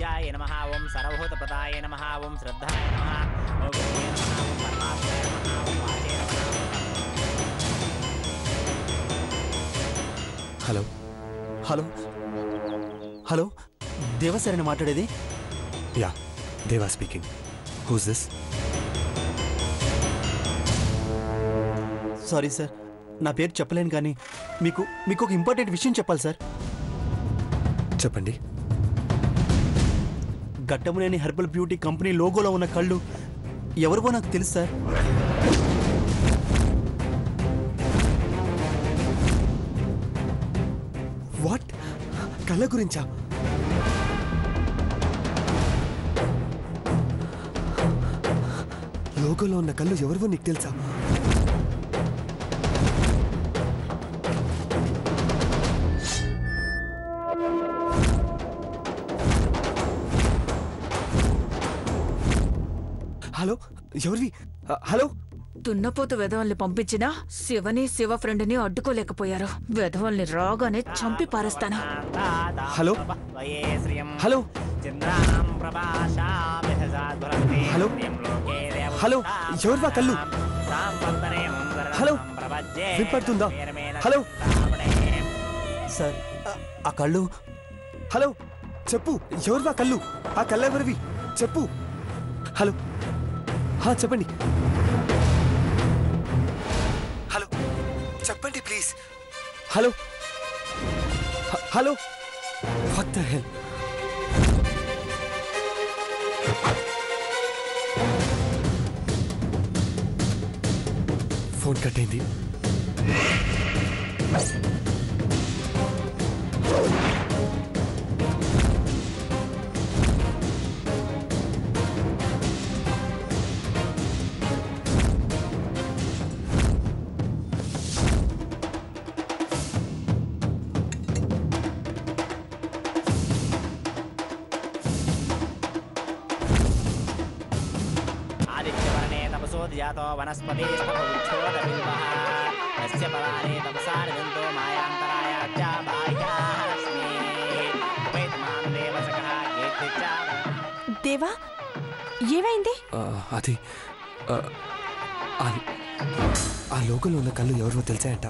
పూజ్యాయ నమః ఓం సర్వభూతప్రదాయ నమః ఓం శ్రద్ధాయ నమః ఓం గురువే నమః ఓం పరమాత్మనే నమః ఓం వాచే నమః. హలో హలో హలో దేవసరేనా మాట్లాడేది? Yeah, Deva speaking. Who's this? Sorry sir, నా పేరు చెప్పలేను కానీ మీకు ఒక ఇంపార్టెంట్ విషయం చెప్పాలి సార్. చెప్పండి. గట్టమునేని హెర్బల్ బ్యూటీ కంపెనీ లోగోలో ఉన్న కళ్ళు ఎవరివో నాకు తెలుసు సార్. వాట్? కళ్ళ గురించా? లోగోలో ఉన్న కళ్ళు ఎవరివో నీకు తెలుసా? హలో, ఎవరివి? హలో. దున్నపోతు వెధవల్ని పంపించినా శివని శివ ఫ్రెండ్ని అడ్డుకోలేకపోయారు. వెధవల్ని రాగానే చంపి పారేస్తాను. హలో హలో హలో హలో, ఎవరివా కళ్ళు? హలో, వినపడుతుందా? హలో సార్ ఆ కళ్ళు. హలో, చెప్పు, ఎవరివా కళ్ళు? ఆ కళ్ళు ఎవరివి? చెప్పు. హలో, చెప్పండి. హలో, చెప్పండి please. Hello hello, what the hell? Phone cut అయింది. जातो वनस्पति तस्य पराणे तपसार्जन्तो मायांतरायाच्च बाह्यास्मि वेदमां देवसकः केत्तिच्च. దేవా, ఏమైంది? అది ఆ లోకల్లో ఉన్న కళ్ళు ఎవరివో తెలిసాయంట.